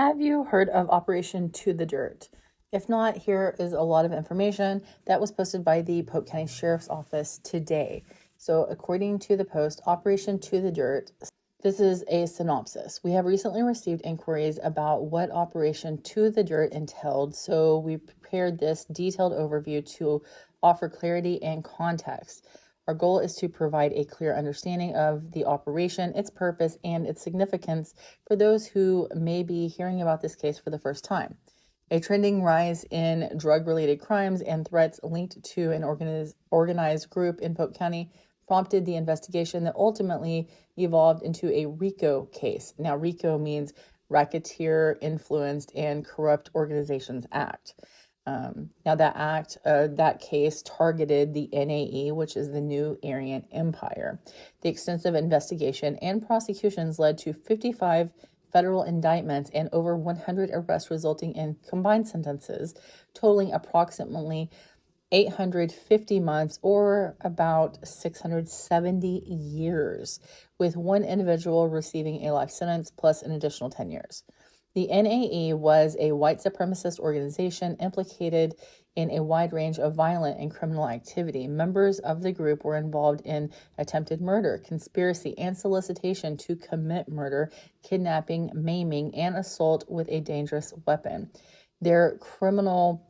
Have you heard of Operation To the Dirt? If not, here is a lot of information that was posted by the Polk County Sheriff's Office today. So, according to the post, Operation To the Dirt, this is a synopsis. We have recently received inquiries about what Operation To the Dirt entailed, so we prepared this detailed overview to offer clarity and context. Our goal is to provide a clear understanding of the operation, its purpose, and its significance for those who may be hearing about this case for the first time. A trending rise in drug-related crimes and threats linked to an organized group in Polk County prompted the investigation that ultimately evolved into a RICO case. Now, RICO means Racketeer Influenced and Corrupt Organizations Act. Now that case targeted the NAE, which is the New Aryan Empire. The extensive investigation and prosecutions led to 55 federal indictments and over 100 arrests, resulting in combined sentences totaling approximately 850 months or about 670 years, with one individual receiving a life sentence plus an additional 10 years. The NAE was a white supremacist organization implicated in a wide range of violent and criminal activity. Members of the group were involved in attempted murder, conspiracy, and solicitation to commit murder, kidnapping, maiming, and assault with a dangerous weapon. Their criminal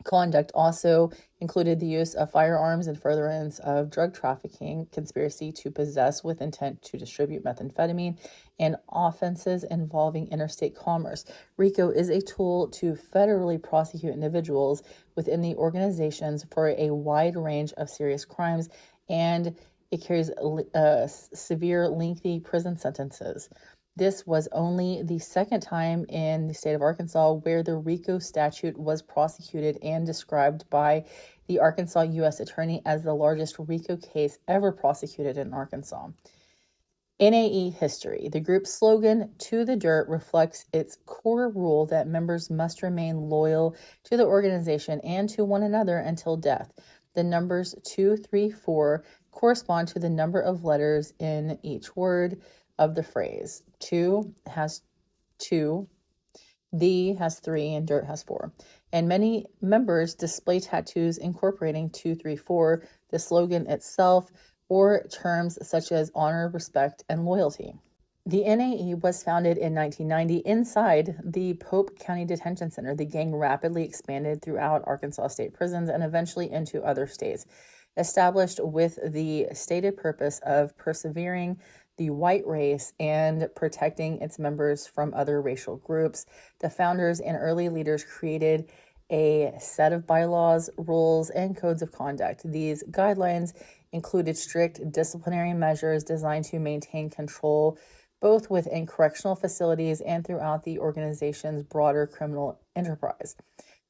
conduct also included the use of firearms and furtherance of drug trafficking, conspiracy to possess with intent to distribute methamphetamine, and offenses involving interstate commerce. RICO is a tool to federally prosecute individuals within the organizations for a wide range of serious crimes, and it carries severe, lengthy prison sentences. This was only the second time in the state of Arkansas where the RICO statute was prosecuted and described by the Arkansas U.S. Attorney as the largest RICO case ever prosecuted in Arkansas. NAE history. The group's slogan, To the Dirt, reflects its core rule that members must remain loyal to the organization and to one another until death. The numbers 2, 3, 4 correspond to the number of letters in each word of the phrase. To has 2, the has 3, and dirt has 4. And many members display tattoos incorporating 2, 3, 4, the slogan itself, or terms such as honor, respect, and loyalty. The NAE was founded in 1990 inside the Pope County Detention Center. The gang rapidly expanded throughout Arkansas state prisons and eventually into other states. Established with the stated purpose of persevering the white race and protecting its members from other racial groups, the founders and early leaders created a set of bylaws, rules, and codes of conduct. These guidelines included strict disciplinary measures designed to maintain control both within correctional facilities and throughout the organization's broader criminal enterprise.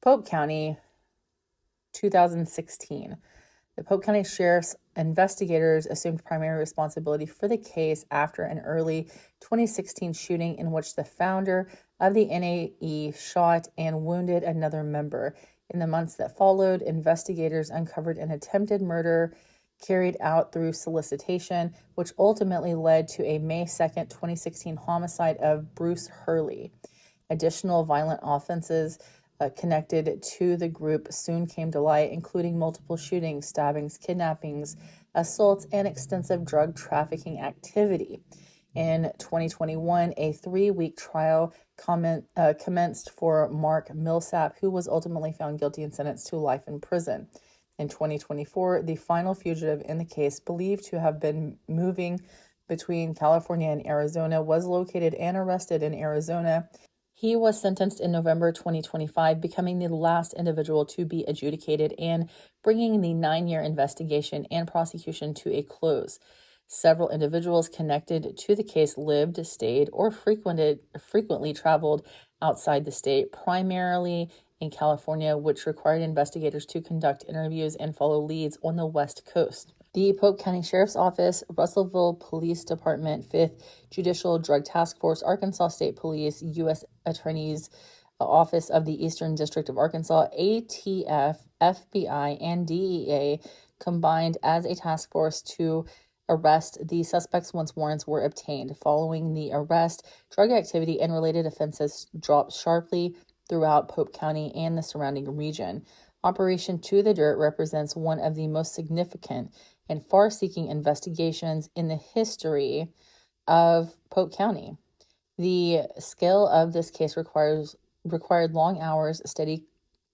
Polk County, 2016. The Polk County Sheriff's investigators assumed primary responsibility for the case after an early 2016 shooting in which the founder of the NAE shot and wounded another member. In the months that followed, investigators uncovered an attempted murder carried out through solicitation, which ultimately led to a May 2nd, 2016 homicide of Bruce Hurley. Additional violent offenses connected to the group soon came to light, including multiple shootings, stabbings, kidnappings, assaults, and extensive drug trafficking activity. In 2021, a 3-week trial commenced for Mark Millsap, who was ultimately found guilty and sentenced to life in prison. In 2024, the final fugitive in the case, believed to have been moving between California and Arizona, was located and arrested in Arizona. He was sentenced in November 2025, becoming the last individual to be adjudicated and bringing the 9-year investigation and prosecution to a close. Several individuals connected to the case lived, stayed, or frequently traveled outside the state, primarily in California, which required investigators to conduct interviews and follow leads on the West Coast. The Polk County Sheriff's Office, Russellville Police Department, 5th Judicial Drug Task Force, Arkansas State Police, U.S. Attorney's Office of the Eastern District of Arkansas, ATF, FBI, and DEA combined as a task force to arrest the suspects once warrants were obtained. Following the arrest, drug activity and related offenses dropped sharply throughout Pope County and the surrounding region. Operation To the Dirt represents one of the most significant and far-seeking investigations in the history of Polk County. The scale of this case required long hours, steady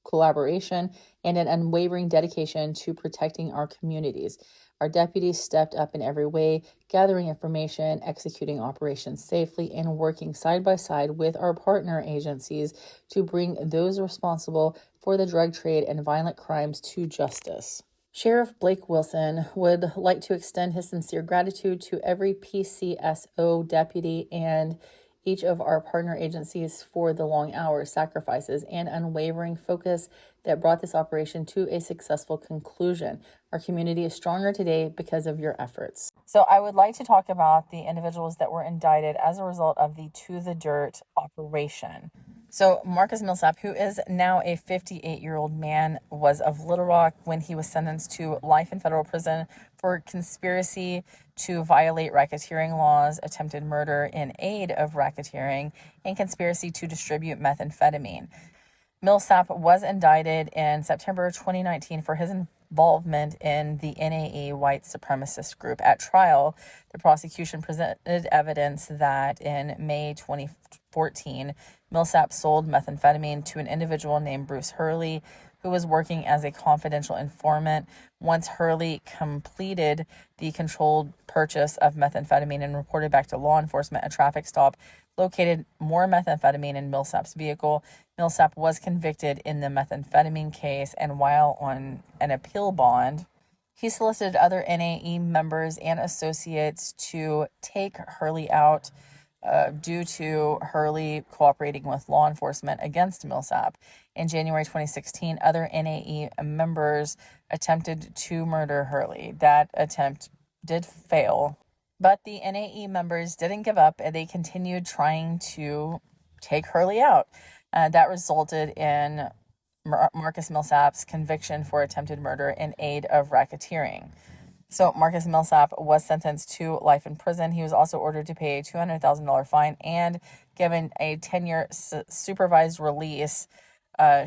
collaboration, and an unwavering dedication to protecting our communities. Our deputies stepped up in every way, gathering information, executing operations safely, and working side by side with our partner agencies to bring those responsible for the drug trade and violent crimes to justice. Sheriff Blake Wilson would like to extend his sincere gratitude to every PCSO deputy and each of our partner agencies for the long hours, sacrifices, and unwavering focus that brought this operation to a successful conclusion. Our community is stronger today because of your efforts. So I would like to talk about the individuals that were indicted as a result of the To the Dirt operation. So Marcus Millsap, who is now a 58-year-old man, was of Little Rock when he was sentenced to life in federal prison for conspiracy to violate racketeering laws, attempted murder in aid of racketeering, and conspiracy to distribute methamphetamine. Millsap was indicted in September 2019 for his involvement in the NAE white supremacist group. At trial, the prosecution presented evidence that in May 2014, Millsap sold methamphetamine to an individual named Bruce Hurley, who was working as a confidential informant. Once Hurley completed the controlled purchase of methamphetamine and reported back to law enforcement, a traffic stop located more methamphetamine in Millsap's vehicle. Millsap was convicted in the methamphetamine case, and while on an appeal bond, he solicited other NAE members and associates to take Hurley out due to Hurley cooperating with law enforcement against Millsap. In January 2016, other NAE members attempted to murder Hurley. That attempt did fail, but the NAE members didn't give up, and they continued trying to take Hurley out. That resulted in Marcus Millsap's conviction for attempted murder in aid of racketeering. So Marcus Millsap was sentenced to life in prison. He was also ordered to pay a $200,000 fine and given a 10-year supervised release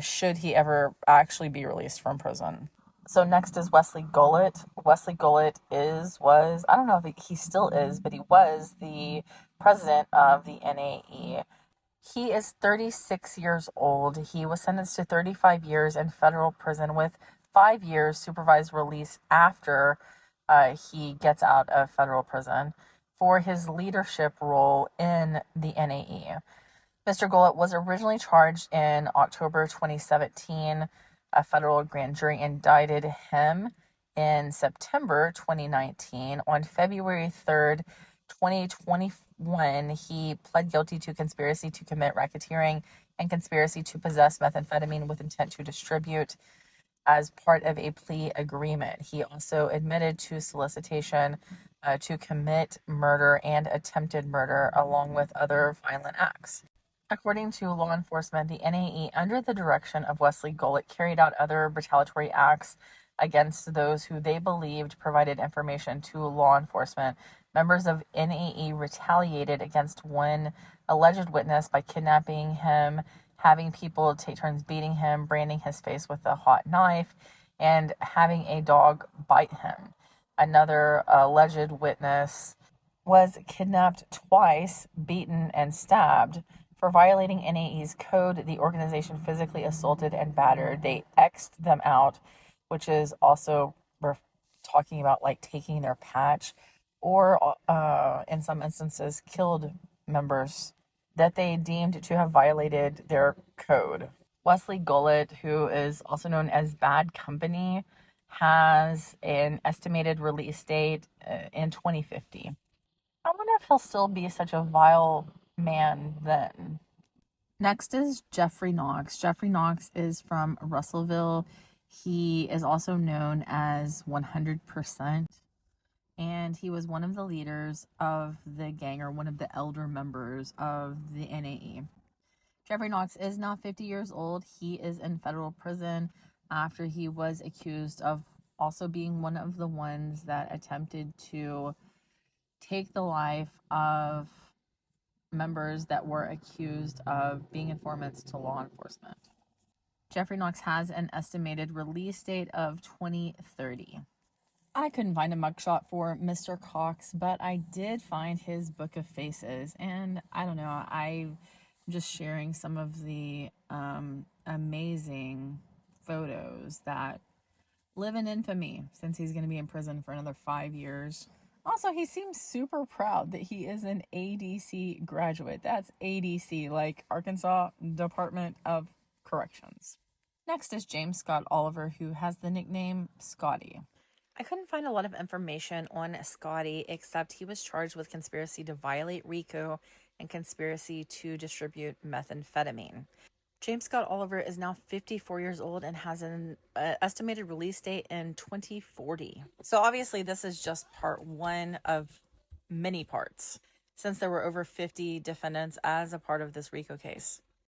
should he ever actually be released from prison. So next is Wesley Gullett. Wesley Gullett was, I don't know if he still is, but he was the president of the NAE. He is 36 years old. He was sentenced to 35 years in federal prison with 5 years supervised release after he gets out of federal prison for his leadership role in the NAE. Mr. Gullett was originally charged in October 2017. A federal grand jury indicted him in September 2019. On February 3rd, 2021, he pled guilty to conspiracy to commit racketeering and conspiracy to possess methamphetamine with intent to distribute as part of a plea agreement. He also admitted to solicitation to commit murder and attempted murder along with other violent acts. According to law enforcement, the NAE, under the direction of Wesley Gullett, carried out other retaliatory acts against those who they believed provided information to law enforcement. Members of NAE retaliated against one alleged witness by kidnapping him, having people take turns beating him, branding his face with a hot knife, and having a dog bite him. Another alleged witness was kidnapped twice, beaten, and stabbed. For violating NAE's code, the organization physically assaulted and battered. They X'd them out, which is also, we're talking about like taking their patch, or in some instances, killed members that they deemed to have violated their code. Wesley Gullett, who is also known as Bad Company, has an estimated release date in 2050. I wonder if he'll still be such a vile man then. Next is Jeffrey Knox. Jeffrey Knox is from Russellville. He is also known as 100%. And he was one of the leaders of the gang, or one of the elder members of the NAE. Jeffrey Knox is now 50 years old. He is in federal prison after he was accused of also being one of the ones that attempted to take the life of members that were accused of being informants to law enforcement. Jeffrey Knox has an estimated release date of 2030. I couldn't find a mugshot for Mr. Cox, but I did find his book of faces, and I don't know, I'm just sharing some of the amazing photos that live in infamy since he's going to be in prison for another 5 years. Also, he seems super proud that he is an ADC graduate. That's ADC, like Arkansas Department of Corrections. Next is James Scott Oliver, who has the nickname Scotty. I couldn't find a lot of information on Scotty, except he was charged with conspiracy to violate RICO and conspiracy to distribute methamphetamine. James Scott Oliver is now 54 years old and has an estimated release date in 2040. So obviously this is just part one of many parts, since there were over 50 defendants as a part of this RICO case.